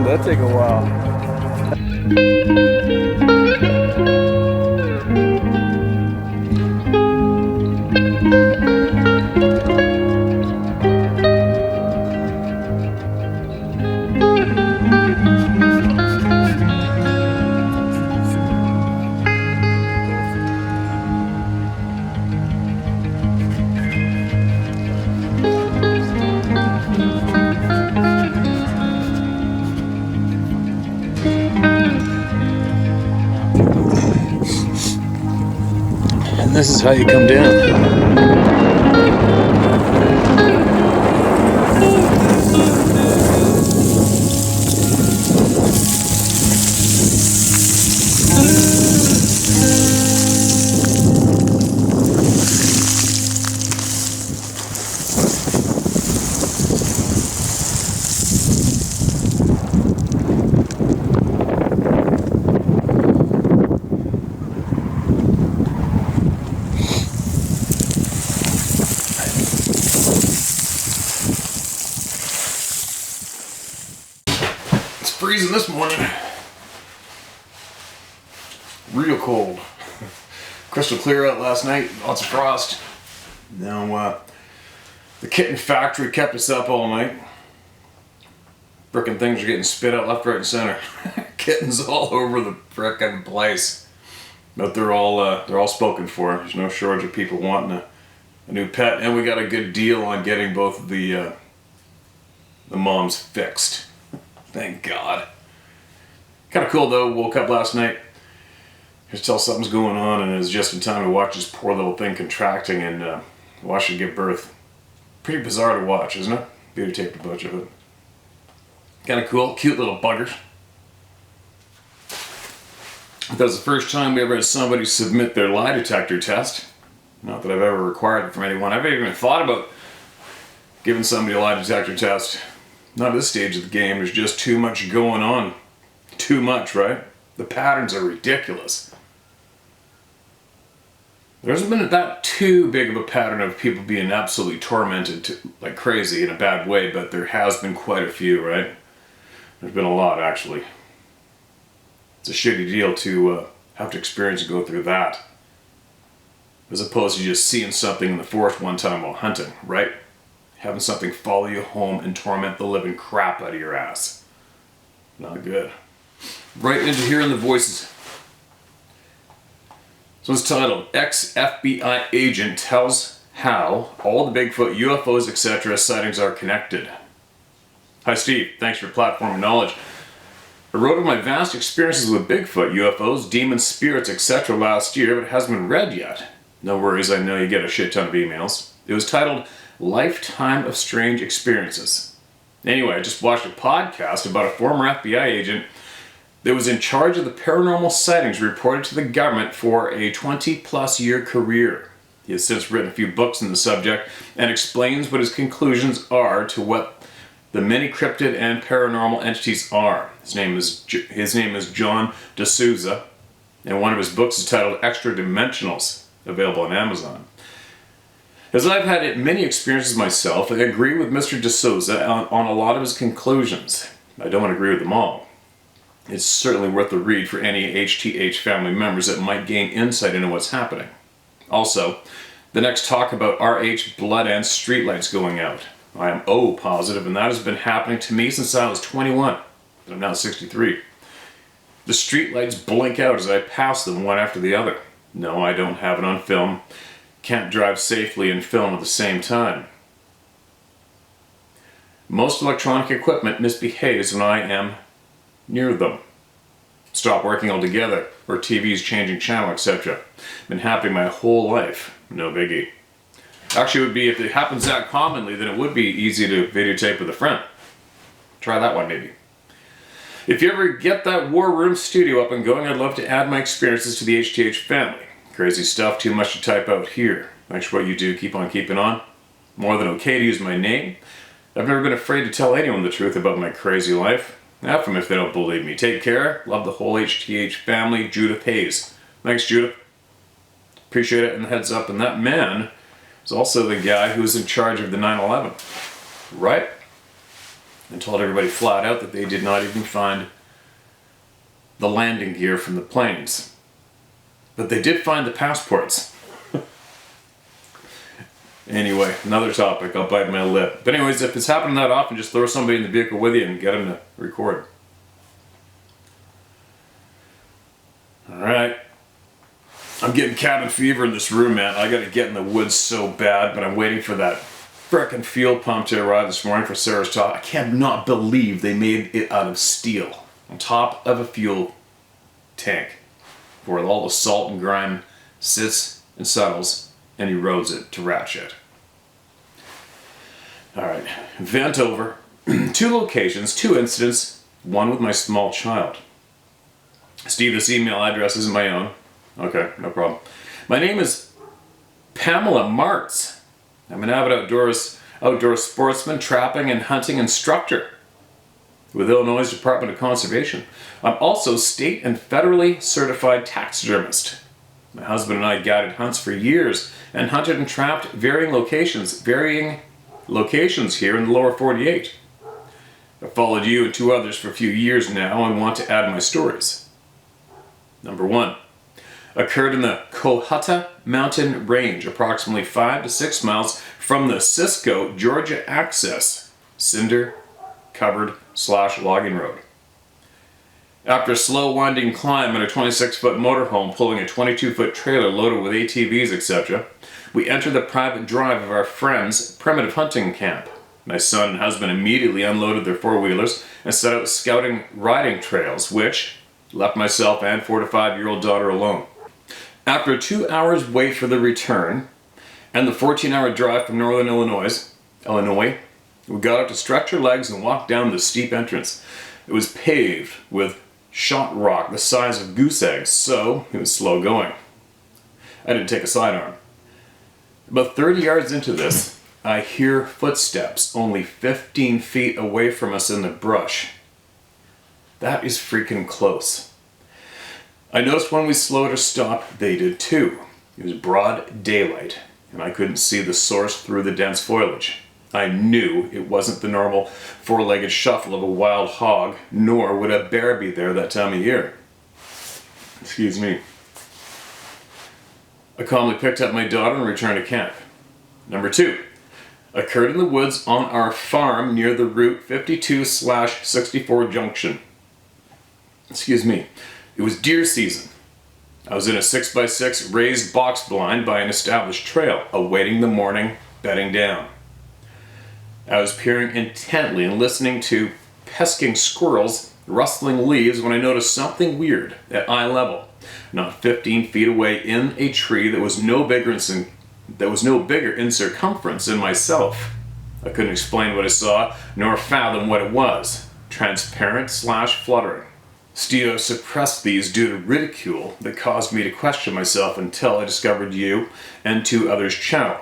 That'd take a while. And this is how you come down. Freezing this morning. Real cold. Crystal clear out last night. Lots of frost. Now, the kitten factory kept us up all night. Frickin' things are getting spit out left, right, and center. Kittens all over the frickin' place. But they're all spoken for. There's no shortage of people wanting a new pet, and we got a good deal on getting both of the moms fixed. Thank God. Kind of cool though. Woke up last night. Just tell something's going on, and it was just in time to watch this poor little thing contracting and watch it give birth. Pretty bizarre to watch, isn't it? Videotaped a bunch of it. Kind of cool. Cute little buggers. That was the first time we ever had somebody submit their lie detector test. Not that I've ever required it from anyone. I've even thought about giving somebody a lie detector test. Not at this stage of the game. There's just too much going on. Too much, right? The patterns are ridiculous. There hasn't been that too big of a pattern of people being absolutely tormented like crazy in a bad way, but there has been quite a few, right? There's been a lot, actually. It's a shitty deal to have to experience and go through that, as opposed to just seeing something in the forest one time while hunting, right? Having something follow you home and torment the living crap out of your ass. Not good. Right into hearing the voices. So it's titled, Ex-FBI Agent Tells How All the Bigfoot, UFOs, etc. Sightings Are Connected. Hi Steve, thanks for your platform of knowledge. I wrote of my vast experiences with Bigfoot, UFOs, demons, spirits, etc. last year, but it hasn't been read yet. No worries, I know you get a shit ton of emails. It was titled, Lifetime of Strange Experiences. Anyway, I just watched a podcast about a former FBI agent that was in charge of the paranormal sightings reported to the government for a 20-plus year career. He has since written a few books on the subject and explains what his conclusions are to what the many cryptid and paranormal entities are. His name is John D'Souza, and one of his books is titled Extra Dimensionals, available on Amazon. As I've had many experiences myself, I agree with Mr. D'Souza on a lot of his conclusions. I don't agree with them all. It's certainly worth a read for any HTH family members that might gain insight into what's happening. Also, the next talk about RH blood and streetlights going out. I am O positive, and that has been happening to me since I was 21, but I'm now 63. The streetlights blink out as I pass them one after the other. No, I don't have it on film. Can't drive safely and film at the same time. Most electronic equipment misbehaves when I am near them. Stop working altogether, or TV's changing channel, etc. Been happening my whole life. No biggie. Actually, it would be, if it happens that commonly, then it would be easy to videotape with a friend. Try that one, maybe. If you ever get that War Room studio up and going, I'd love to add my experiences to the HTH family. Crazy stuff, too much to type out here. Thanks for what you do. Keep on keeping on. More than okay to use my name. I've never been afraid to tell anyone the truth about my crazy life. F them if they don't believe me. Take care. Love the whole HTH family. Judith Hayes. Thanks, Judith. Appreciate it, and heads up. And that man is also the guy who was in charge of the 9/11. Right? And told everybody flat out that they did not even find the landing gear from the planes. But they did find the passports. Anyway, another topic. I'll bite my lip. But anyways, if it's happening that often, just throw somebody in the vehicle with you and get them to record. Alright. I'm getting cabin fever in this room, man. I gotta get in the woods so bad, but I'm waiting for that frickin' fuel pump to arrive this morning for Sarah's talk. I cannot believe they made it out of steel on top of a fuel tank where all the salt and grime sits and settles and erodes it to rat shit. Alright, vent over. 2 locations, 2 incidents, one with my small child. Steve, this email address isn't my own. Okay, no problem. My name is Pamela Martz. I'm an avid outdoor sportsman, trapping and hunting instructor with Illinois Department of Conservation. I'm also state and federally certified taxidermist. My husband and I guided hunts for years and hunted and trapped varying locations here in the lower 48. I've followed you and 2 others for a few years now and want to add my stories. Number 1. Occurred in the Cohutta Mountain Range, approximately 5 to 6 miles from the Cisco, Georgia access, cinder-covered / logging road. After a slow winding climb in a 26-foot motorhome pulling a 22-foot trailer loaded with ATVs, etc., we entered the private drive of our friend's primitive hunting camp. My son and husband immediately unloaded their 4-wheelers and set out scouting riding trails, which left myself and 4 to 5-year-old daughter alone. After a 2 hours wait for the return and the 14-hour drive from northern Illinois, we got up to stretch our legs and walk down the steep entrance. It was paved with shot rock the size of goose eggs, so it was slow going. I didn't take a sidearm. About 30 yards into this, I hear footsteps only 15 feet away from us in the brush. That is freaking close. I noticed when we slowed or stopped, they did too. It was broad daylight, and I couldn't see the source through the dense foliage. I knew it wasn't the normal 4-legged shuffle of a wild hog, nor would a bear be there that time of year. Excuse me. I calmly picked up my daughter and returned to camp. Number 2. Occurred in the woods on our farm near the Route 52/64 junction. Excuse me. It was deer season. I was in a 6x6 raised box blind by an established trail, awaiting the morning bedding down. I was peering intently and listening to pesking squirrels rustling leaves when I noticed something weird at eye level, not 15 feet away in a tree that was no bigger in circumference than myself. I couldn't explain what I saw, nor fathom what it was. Transparent / fluttering. Steve suppressed these due to ridicule that caused me to question myself until I discovered you and 2 others' channel.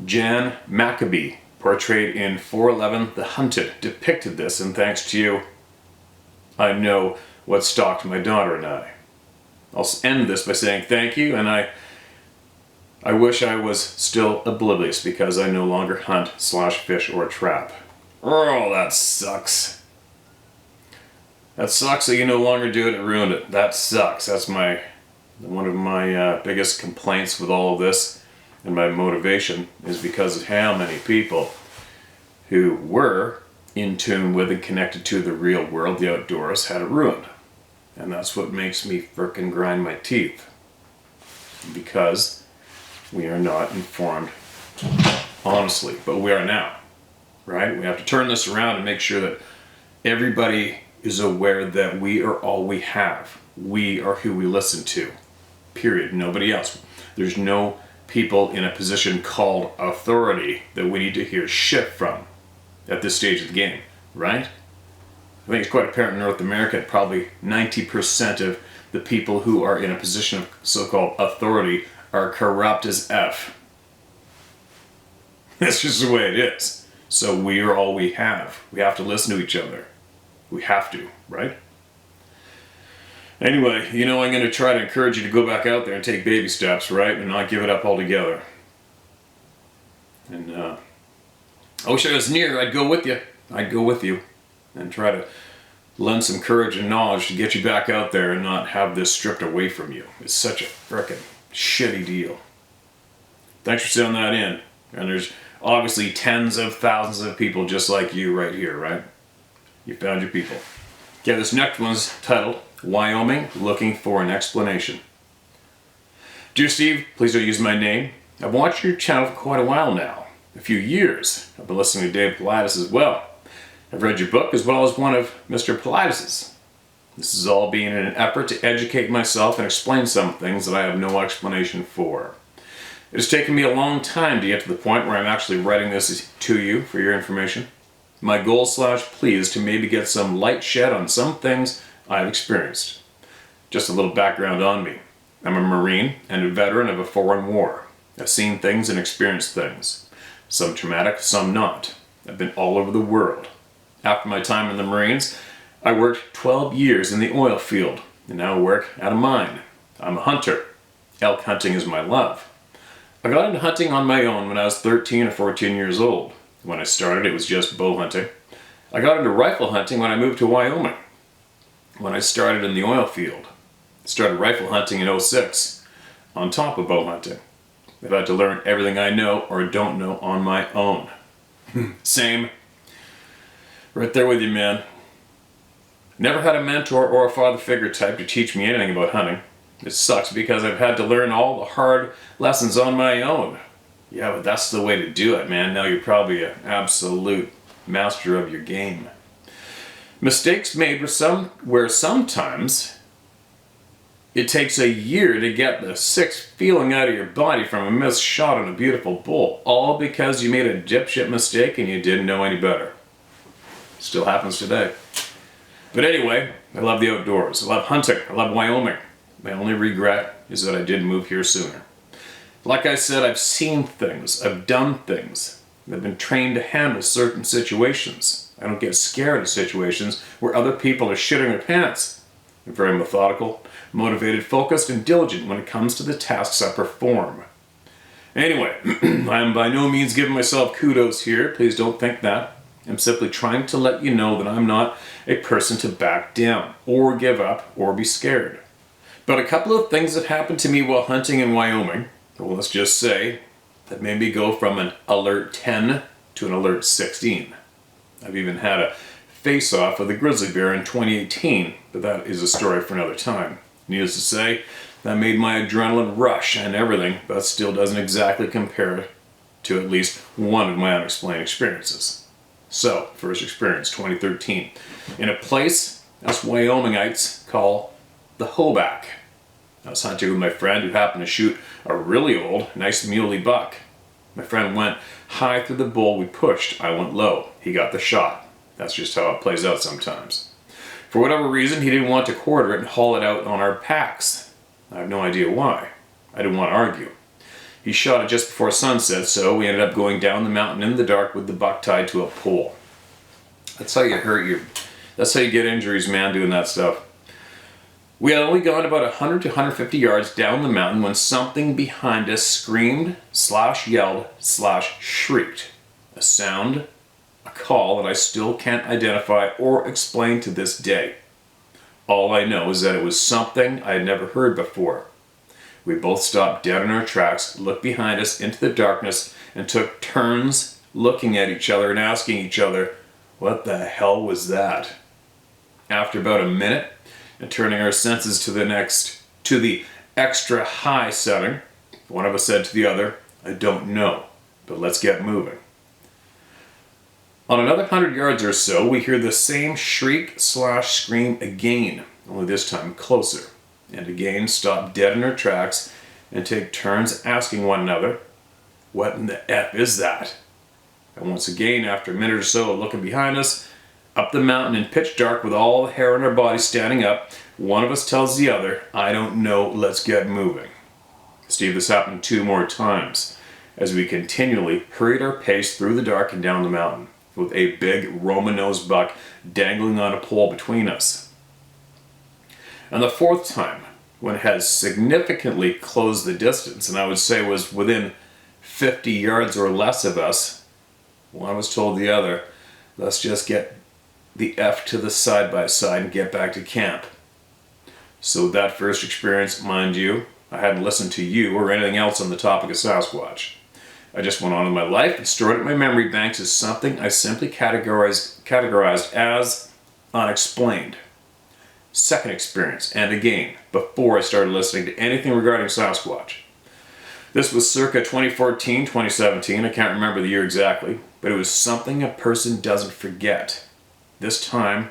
Jan Maccabee, portrayed in 411 The Hunted, depicted this, and thanks to you, I know what stalked my daughter and I. I'll end this by saying thank you, and I wish I was still oblivious because I no longer hunt / fish or trap. Oh, that sucks. That sucks that you no longer do it and ruined it. That sucks. That's one of my biggest complaints with all of this. And my motivation is because of how many people who were in tune with and connected to the real world, the outdoors, had it ruined. And that's what makes me frickin' grind my teeth. Because we are not informed honestly, but we are now, right? We have to turn this around and make sure that everybody is aware that we are all we have. We are who we listen to. Period. Nobody else. There's no people in a position called authority that we need to hear shit from at this stage of the game, right? I think it's quite apparent in North America, probably 90% of the people who are in a position of so-called authority are corrupt as F. That's just the way it is. So we are all we have. We have to listen to each other. We have to, right? Anyway, I'm going to try to encourage you to go back out there and take baby steps, right? And not give it up altogether. And I wish I was near. I'd go with you. I'd go with you and try to lend some courage and knowledge to get you back out there and not have this stripped away from you. It's such a frickin' shitty deal. Thanks for sending that in. And there's obviously tens of thousands of people just like you right here, right? You found your people. Okay, this next one's titled, Wyoming, Looking for an Explanation. Dear Steve, please don't use my name. I've watched your channel for quite a while now. A few years. I've been listening to Dave Pilatus as well. I've read your book as well as one of Mr. Pilatus's. This is all being in an effort to educate myself and explain some things that I have no explanation for. It has taken me a long time to get to the point where I'm actually writing this to you for your information. My goal / plea is to maybe get some light shed on some things I've experienced. Just a little background on me. I'm a Marine and a veteran of a foreign war. I've seen things and experienced things. Some traumatic, some not. I've been all over the world. After my time in the Marines, I worked 12 years in the oil field and now work at a mine. I'm a hunter. Elk hunting is my love. I got into hunting on my own when I was 13 or 14 years old. When I started, it was just bow hunting. I got into rifle hunting when I moved to Wyoming. When I started in the oil field, I started rifle hunting in 06, on top of bow hunting. I've had to learn everything I know or don't know on my own. Same. Right there with you, man. Never had a mentor or a father figure type to teach me anything about hunting. It sucks because I've had to learn all the hard lessons on my own. Yeah, but that's the way to do it, man. Now you're probably an absolute master of your game. Mistakes made where sometimes it takes a year to get the sick feeling out of your body from a missed shot on a beautiful bull, all because you made a dipshit mistake and you didn't know any better. Still happens today. But anyway, I love the outdoors. I love hunting. I love Wyoming. My only regret is that I didn't move here sooner. Like I said, I've seen things. I've done things. I've been trained to handle certain situations. I don't get scared of situations where other people are shitting their pants. I'm very methodical, motivated, focused, and diligent when it comes to the tasks I perform. Anyway, I am by no means giving myself kudos here. Please don't think that. I'm simply trying to let you know that I'm not a person to back down, or give up, or be scared. But a couple of things that happened to me while hunting in Wyoming, well, let's just say, that made me go from an alert 10 to an alert 16. I've even had a face-off with a grizzly bear in 2018, but that is a story for another time. Needless to say, that made my adrenaline rush and everything, but still doesn't exactly compare to at least one of my unexplained experiences. So, first experience, 2013, in a place us Wyomingites call the Hoback. I was hunting with my friend who happened to shoot a really old, nice muley buck. My friend went high through the bull we pushed. I went low. He got the shot. That's just how it plays out sometimes. For whatever reason, he didn't want to quarter it and haul it out on our packs. I have no idea why. I didn't want to argue. He shot it just before sunset, so we ended up going down the mountain in the dark with the buck tied to a pole. That's how you hurt that's how you get injuries, man, doing that stuff. We had only gone about 100 to 150 yards down the mountain when something behind us screamed, /yelled, /shrieked. A sound, a call that I still can't identify or explain to this day. All I know is that it was something I had never heard before. We both stopped dead in our tracks, looked behind us into the darkness, and took turns looking at each other and asking each other, what the hell was that? After about a minute, and turning our senses to the extra high setting, one of us said to the other, I don't know, but let's get moving. On another 100 yards or so, we hear the same shriek/scream again, only this time closer, and again stop dead in our tracks and take turns asking one another, "What in the F is that?" And once again, after a minute or so of looking behind us, up the mountain in pitch dark with all the hair on our bodies standing up, one of us tells the other, "I don't know, let's get moving." Steve, this happened 2 more times as we continually hurried our pace through the dark and down the mountain, with a big Roman-nosed buck dangling on a pole between us. And the 4th time, when it had significantly closed the distance, and I would say was within 50 yards or less of us, one was told the other, "Let's just get the F to the side-by-side and get back to camp." So that first experience, mind you, I hadn't listened to you or anything else on the topic of Sasquatch. I just went on with my life and stored it in my memory banks as something I simply categorized as unexplained. Second experience, and again, before I started listening to anything regarding Sasquatch. This was circa 2014, 2017, I can't remember the year exactly, but it was something a person doesn't forget. This time,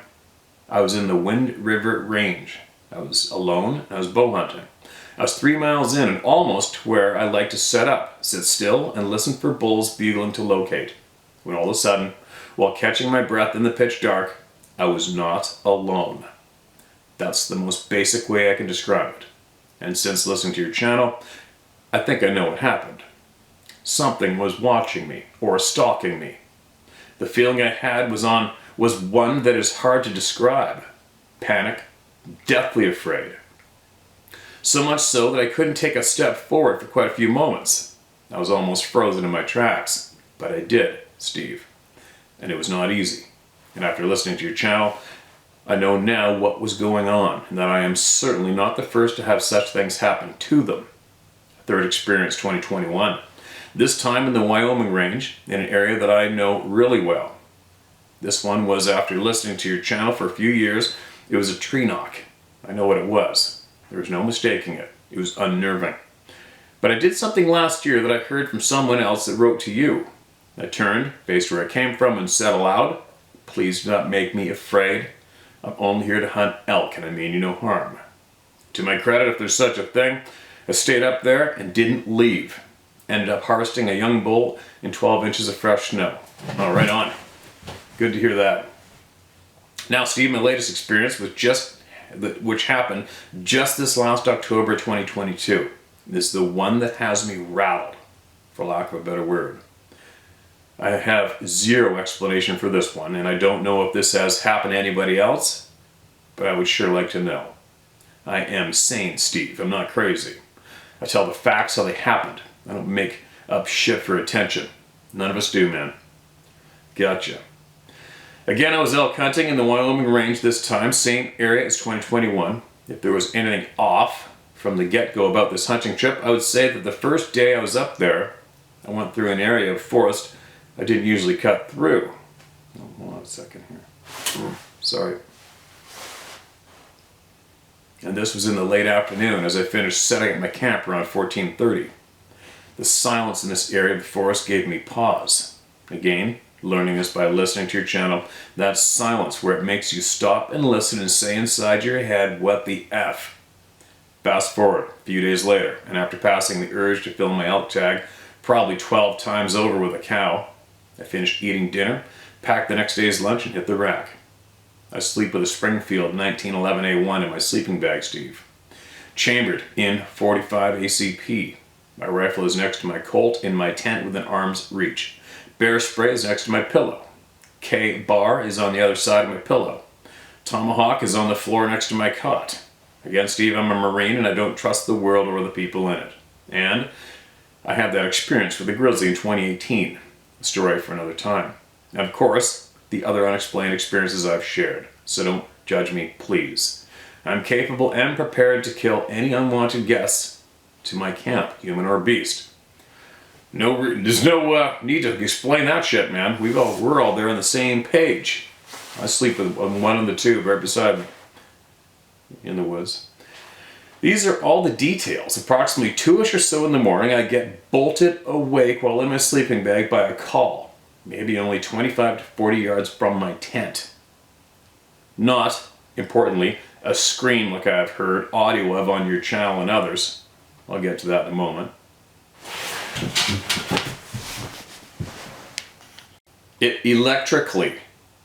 I was in the Wind River Range. I was alone, I was bow hunting. I was 3 miles in and almost to where I like to set up, sit still, and listen for bulls bugling to locate. When all of a sudden, while catching my breath in the pitch dark, I was not alone. That's the most basic way I can describe it. And since listening to your channel, I think I know what happened. Something was watching me, or stalking me. The feeling I had was one that is hard to describe. Panic, deathly afraid. So much so that I couldn't take a step forward for quite a few moments. I was almost frozen in my tracks, but I did, Steve. And it was not easy. And after listening to your channel, I know now what was going on, and that I am certainly not the first to have such things happen to them. Third experience, 2021. This time in the Wyoming range, in an area that I know really well. This one was after listening to your channel for a few years. It was a tree knock. I know what it was. There was no mistaking it. It was unnerving. But I did something last year that I heard from someone else that wrote to you. I turned, faced where I came from, and said aloud, "Please do not make me afraid. I'm only here to hunt elk, and I mean you no harm." To my credit, if there's such a thing, I stayed up there and didn't leave. Ended up harvesting a young bull in 12 inches of fresh snow. Oh, right on. Good to hear that. Now, Steve, my latest experience was which happened just this last October 2022. This is the one that has me rattled, for lack of a better word. I have zero explanation for this one, and I don't know if this has happened to anybody else, but I would sure like to know. I am sane, Steve. I'm not crazy. I tell the facts how they happened. I don't make up shit for attention. None of us do, man. Gotcha. Again, I was elk hunting in the Wyoming range this time, same area as 2021. If there was anything off from the get-go about this hunting trip, I would say that the first day I was up there, I went through an area of forest I didn't usually cut through. Oh, hold on a second here. Sorry. And this was in the late afternoon as I finished setting up my camp around 14:30. The silence in this area of the forest gave me pause. Again, learning this by listening to your channel, that silence where it makes you stop and listen and say inside your head, "What the F?" Fast forward a few days later, and after passing the urge to fill my elk tag probably 12 times over with a cow, I finished eating dinner, packed the next day's lunch, and hit the rack. I sleep with a Springfield 1911A1 in my sleeping bag, Steve. Chambered in .45 ACP. My rifle is next to my Colt in my tent within arm's reach. Bear spray is next to my pillow. K-bar is on the other side of my pillow. Tomahawk is on the floor next to my cot. Again, Steve, I'm a Marine and I don't trust the world or the people in it. And I had that experience with the grizzly in 2018. A story for another time. And of course, the other unexplained experiences I've shared. So don't judge me, please. I'm capable and prepared to kill any unwanted guests to my camp, human or beast. There's no need to explain that shit, man. We're all there on the same page. I sleep with one in the tube right beside me in the woods. These are all the details. Approximately 2ish or so in the morning, I get bolted awake while in my sleeping bag by a call. maybe only 25 to 40 yards from my tent. Not, importantly, a scream like I've heard audio of on your channel and others. I'll get to that in a moment. It electrically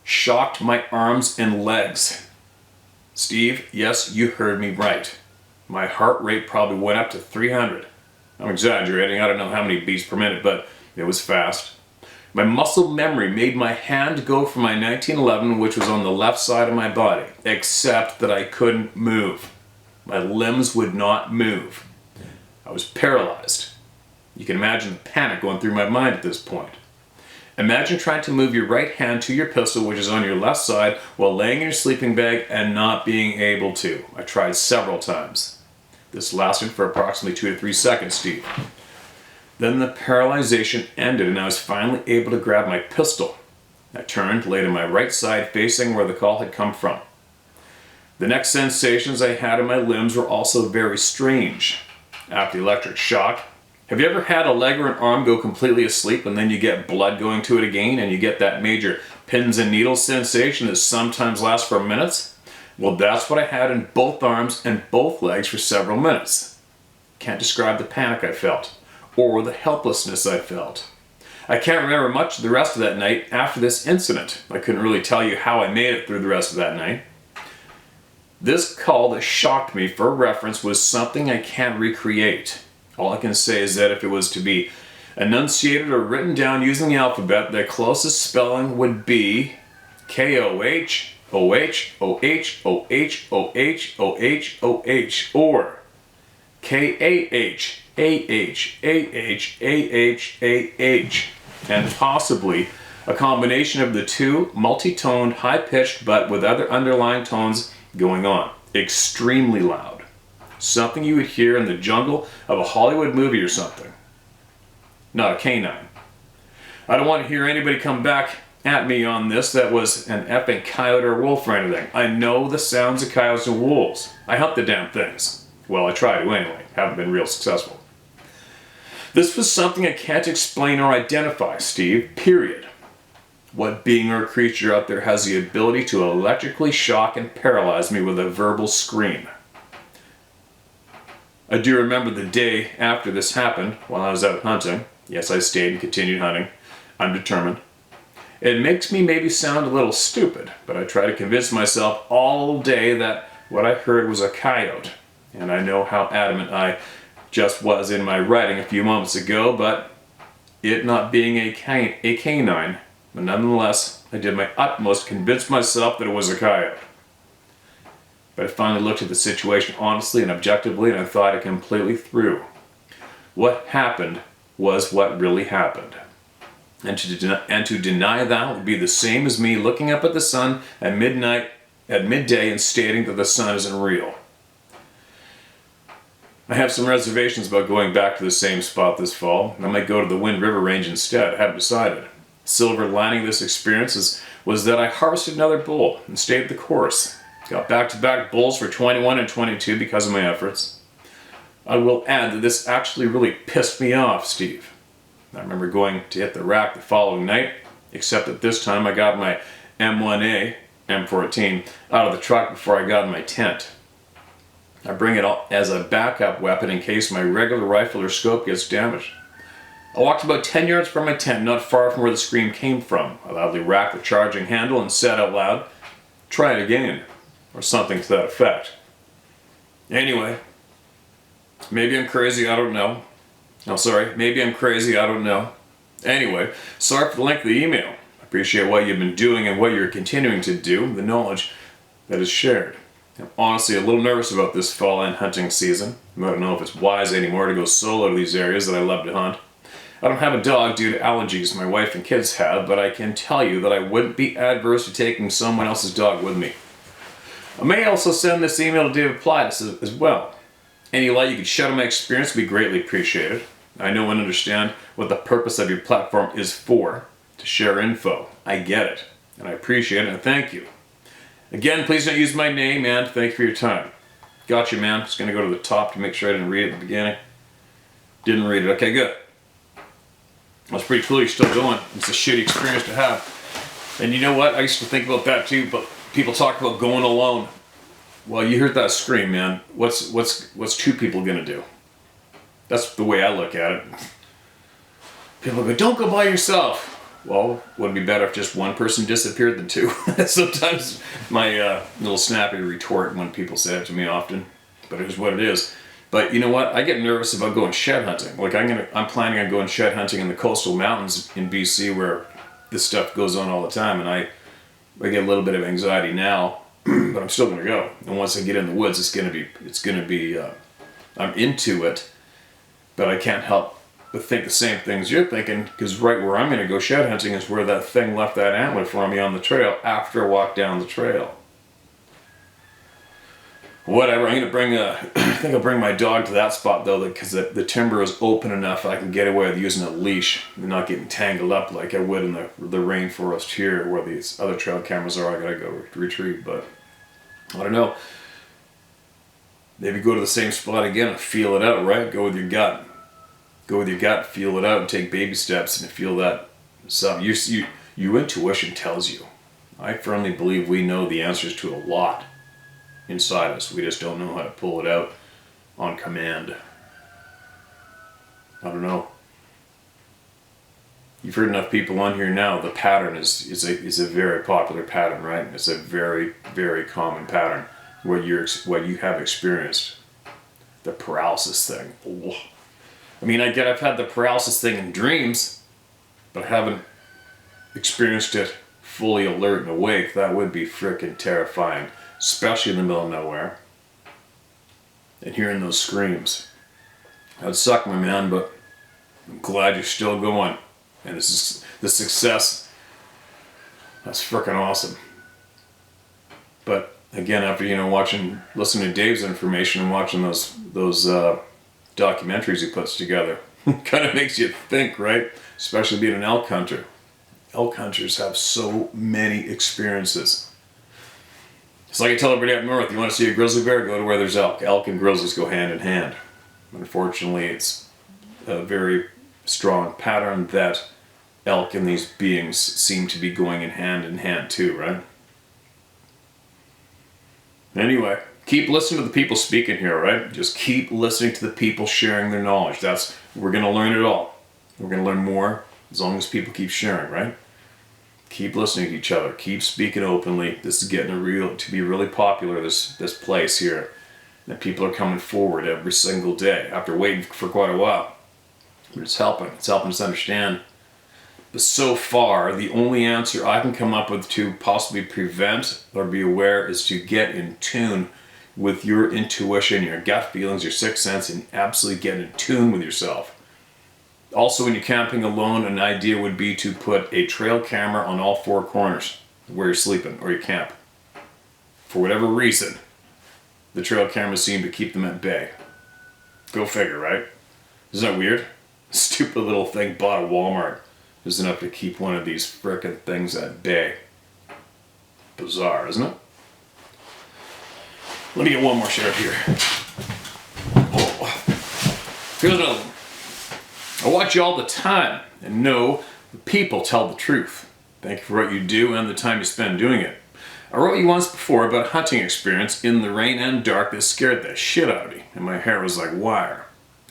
shocked my arms and legs. Steve, yes, you heard me right. My heart rate probably went up to 300. I'm exaggerating, I don't know how many beats per minute, but it was fast. My muscle memory made my hand go for my 1911, which was on the left side of my body, except that I couldn't move. My limbs would not move. I was paralyzed. You can imagine the panic going through my mind at this point. Imagine trying to move your right hand to your pistol, which is on your left side, while laying in your sleeping bag and not being able to. I tried several times. This lasted for approximately 2 to 3 seconds, Steve. Then the paralyzation ended and I was finally able to grab my pistol. I turned, laid on my right side, facing where the call had come from. The next sensations I had in my limbs were also very strange. After the electric shock, have you ever had a leg or an arm go completely asleep and then you get blood going to it again and you get that major pins and needles sensation that sometimes lasts for minutes? Well, that's what I had in both arms and both legs for several minutes. Can't describe the panic I felt or the helplessness I felt. I can't remember much of the rest of that night after this incident. I couldn't really tell you how I made it through the rest of that night. This call that shocked me, for reference, was something I can't recreate. All I can say is that if it was to be enunciated or written down using the alphabet, the closest spelling would be K-O-H, O-H, O-H, O-H, O-H, O-H, O-H, or K-A-H, A-H, A-H, A-H, A-H, and possibly a combination of the two, multi-toned, high-pitched, but with other underlying tones going on. Extremely loud. Something you would hear in the jungle of a Hollywood movie or something. Not a canine. I don't want to hear anybody come back at me on this that was an effing coyote or wolf or anything. I know the sounds of coyotes and wolves. I hunt the damn things. Well, I try to anyway. Haven't been real successful. This was something I can't explain or identify, Steve. Period. What being or creature out there has the ability to electrically shock and paralyze me with a verbal scream? I do remember the day after this happened while I was out hunting. Yes, I stayed and continued hunting. I'm determined. It makes me maybe sound a little stupid, but I try to convince myself all day that what I heard was a coyote. And I know how adamant I just was in my writing a few moments ago, but it not being a canine, but nonetheless, I did my utmost to convince myself that it was a coyote. But I finally looked at the situation honestly and objectively, and I thought it completely through. What happened was what really happened. And to deny that would be the same as me looking up at the sun at midday and stating that the sun isn't real. I have some reservations about going back to the same spot this fall. I might go to the Wind River Range instead. I haven't decided. Silver lining of this experience was that I harvested another bull and stayed the course. Got back-to-back bulls for 21 and 22 because of my efforts. I will add that this actually really pissed me off, Steve. I remember going to hit the rack the following night, except that this time I got my M1A, M14, out of the truck before I got in my tent. I bring it as a backup weapon in case my regular rifle or scope gets damaged. I walked about 10 yards from my tent, not far from where the scream came from. I loudly racked the charging handle and said out loud, "Try it again," or something to that effect. Anyway, maybe I'm crazy, I don't know. Maybe I'm crazy, I don't know. Anyway, sorry for the length of the email. I appreciate what you've been doing and what you're continuing to do, the knowledge that is shared. I'm honestly a little nervous about this fall and hunting season. I don't know if it's wise anymore to go solo to these areas that I love to hunt. I don't have a dog due to allergies my wife and kids have, but I can tell you that I wouldn't be adverse to taking someone else's dog with me. I may also send this email to David Plitus as well. Any light you could shed on my experience would be greatly appreciated. I know and understand what the purpose of your platform is for, to share info. I get it, and I appreciate it, and thank you. Again, please don't use my name, and thank you for your time. Gotcha, man. Just going to go to the top to make sure I didn't read it at the beginning. Didn't read it. Okay, good. That's pretty cool you're still going. It's a shitty experience to have. And you know what? I used to think about that too, but people talk about going alone. Well, you heard that scream, man. What's two people gonna do? That's the way I look at it. People go, don't go by yourself. Well, would it be better if just one person disappeared than two? That's sometimes my little snappy retort when people say it to me often. But it is what it is. But you know what? I get nervous about going shed hunting. Like I'm planning on going shed hunting in the coastal mountains in BC where this stuff goes on all the time, and I get a little bit of anxiety now, but I'm still gonna go. And once I get in the woods, it's gonna be. I'm into it, but I can't help but think the same things you're thinking, because right where I'm gonna go shed hunting is where that thing left that antler for me on the trail after I walked down the trail. Whatever, I'm gonna bring I think I'll bring my dog to that spot though, because the timber is open enough I can get away with using a leash and not getting tangled up like I would in the rainforest here where these other trail cameras are. I gotta go retrieve, but I don't know. Maybe go to the same spot again and feel it out, right? Go with your gut. Go with your gut, feel it out, and take baby steps and feel that stuff. Your intuition tells you. I firmly believe we know the answers to a lot inside us. We just don't know how to pull it out on command. I don't know. You've heard enough people on here now. The pattern is a very popular pattern, right? It's a very, very common pattern what you have experienced. The paralysis thing. Oh. I mean, I've had the paralysis thing in dreams, but I haven't experienced it fully alert and awake. That would be freaking terrifying, especially in the middle of nowhere. And hearing those screams. That'd suck, my man, but I'm glad you're still going. And this is the success. That's freaking awesome. But again, after listening to Dave's information and watching those documentaries he puts together, kind of makes you think, right? Especially being an elk hunter. Elk hunters have so many experiences. It's like I tell everybody up north, you want to see a grizzly bear, go to where there's elk. Elk and grizzlies go hand in hand. Unfortunately, it's a very strong pattern that elk and these beings seem to be going in hand too, right? Anyway, keep listening to the people speaking here, right? Just keep listening to the people sharing their knowledge. We're going to learn it all. We're going to learn more as long as people keep sharing, right? Keep listening to each other. Keep speaking openly. This is getting to be really popular, this place here. And people are coming forward every single day after waiting for quite a while. But it's helping. It's helping us understand. But so far, the only answer I can come up with to possibly prevent or be aware is to get in tune with your intuition, your gut feelings, your sixth sense, and absolutely get in tune with yourself. Also, when you're camping alone, an idea would be to put a trail camera on all four corners where you're sleeping or you camp. For whatever reason, the trail cameras seem to keep them at bay. Go figure, right? Isn't that weird? Stupid little thing bought at Walmart is enough to keep one of these frickin' things at bay. Bizarre, isn't it? Let me get one more share here. Oh. Here's another one. I watch you all the time and know the people tell the truth. Thank you for what you do and the time you spend doing it. I wrote you once before about a hunting experience in the rain and dark that scared the shit out of me, and my hair was like wire.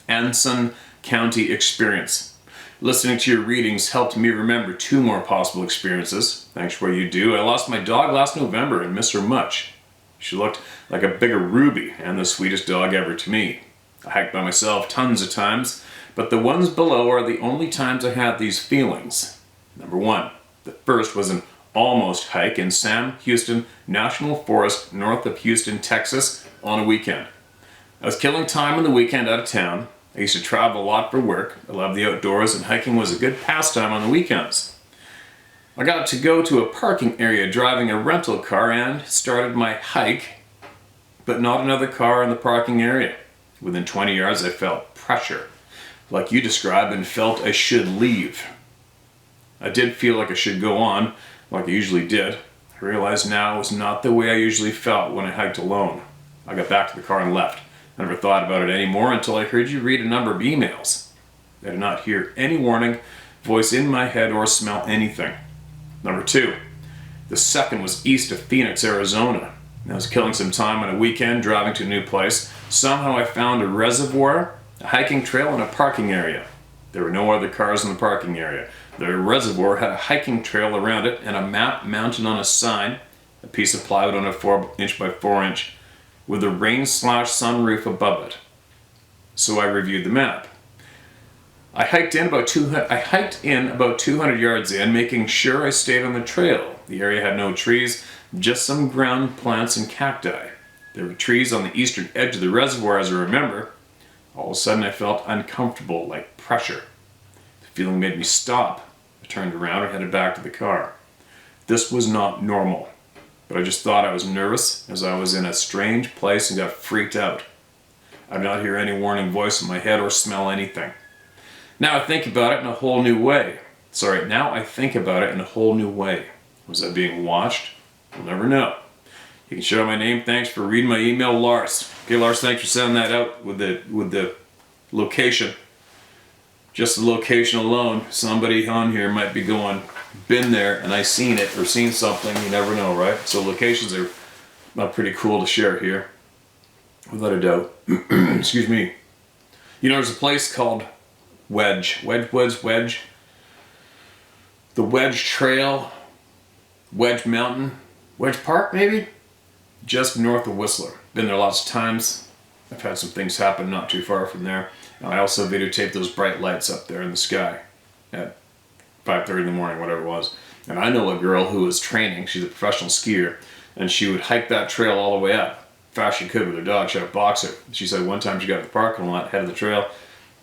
Anson County experience. Listening to your readings helped me remember two more possible experiences. Thanks for what you do. I lost my dog last November and miss her much. She looked like a bigger ruby and the sweetest dog ever to me. I hiked by myself tons of times, but the ones below are the only times I had these feelings. Number one, the first was an almost hike in Sam Houston National Forest north of Houston, Texas on a weekend. I was killing time on the weekend out of town. I used to travel a lot for work. I love the outdoors and hiking was a good pastime on the weekends. I got to go to a parking area driving a rental car and started my hike, but not another car in the parking area. Within 20 yards I felt pressure, like you described, and felt I should leave. I did feel like I should go on, like I usually did. I realized now it was not the way I usually felt when I hiked alone. I got back to the car and left. I never thought about it anymore until I heard you read a number of emails. I did not hear any warning voice in my head or smell anything. Number 2, the second was east of Phoenix, Arizona. I was killing some time on a weekend, driving to a new place. Somehow I found a reservoir, a hiking trail, and a parking area. There were no other cars in the parking area. The reservoir had a hiking trail around it and a map mounted on a sign, a piece of plywood on a 4-inch by 4-inch, with a rain/sun roof above it. So I reviewed the map. I hiked in about 200 yards in, making sure I stayed on the trail. The area had no trees, just some ground plants and cacti. There were trees on the eastern edge of the reservoir, as I remember. All of a sudden I felt uncomfortable, like pressure. The feeling made me stop. I turned around and headed back to the car. This was not normal, but I just thought I was nervous as I was in a strange place and got freaked out. I did not hear any warning voice in my head or smell anything. Now I think about it in a whole new way. Was I being watched? We'll never know. You can share my name. Thanks for reading my email, Lars. Okay, Lars, thanks for sending that out with the location. Just the location alone, somebody on here might be going, been there and I seen it or seen something. You never know, right? So locations are pretty cool to share here, without a doubt. Excuse me. You know, there's a place called Wedge. The Wedge Trail, Wedge Mountain, Wedge Park maybe? Just north of Whistler. Been there lots of times. I've had some things happen not too far from there. And I also videotaped those bright lights up there in the sky at 5:30 in the morning, whatever it was. And I know a girl who was training, she's a professional skier, and she would hike that trail all the way up, fast she could with her dog. She had a boxer. She said one time she got to the parking lot, head of the trail,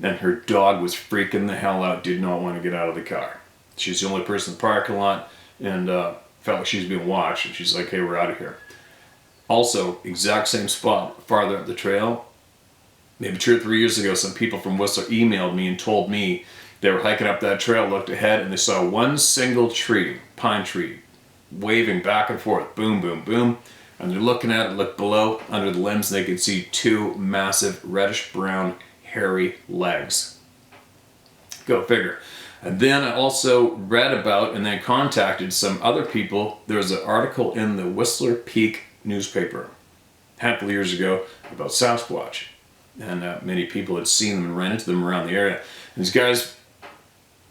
and her dog was freaking the hell out, did not want to get out of the car. She's the only person in the parking lot, and felt like she was being watched, and she's like, hey, we're out of here. Also, exact same spot, farther up the trail, maybe 2 or 3 years ago, some people from Whistler emailed me and told me they were hiking up that trail, looked ahead, and they saw one single tree, pine tree, waving back and forth, boom, boom, boom. And they're looking at it, look below, under the limbs, and they could see 2 massive reddish-brown, hairy legs. Go figure. And then I also read about and then contacted some other people. There was an article in the Whistler Peak newspaper a handful of years ago about Sasquatch. And many people had seen them and ran into them around the area. And these guys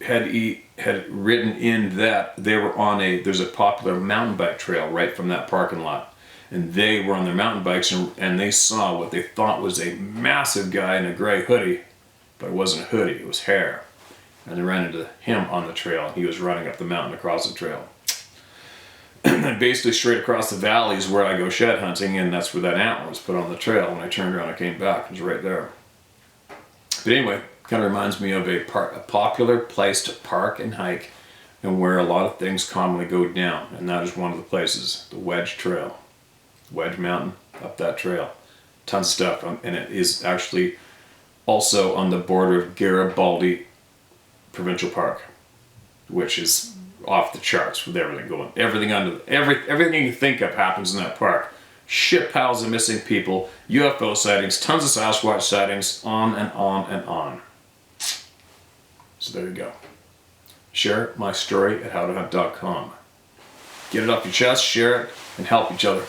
had written in that they were on there's a popular mountain bike trail right from that parking lot. And they were on their mountain bikes and they saw what they thought was a massive guy in a gray hoodie, but it wasn't a hoodie, it was hair. And they ran into him on the trail. He was running up the mountain across the trail. And then basically straight across the valley is where I go shed hunting, and that's where that antler was put on the trail. When I turned around, I came back, it was right there. But anyway, kind of reminds me of a popular place to park and hike, and where a lot of things commonly go down. And that is one of the places, the Wedge Trail. Wedge Mountain, up that trail. Tons of stuff, and it is actually also on the border of Garibaldi Provincial Park, which is off the charts with everything going. Everything you think of happens in that park. Shit piles of missing people, UFO sightings, tons of Sasquatch sightings, on and on and on. So there you go. Share my story at howtohunt.com. Get it off your chest, share it, and help each other.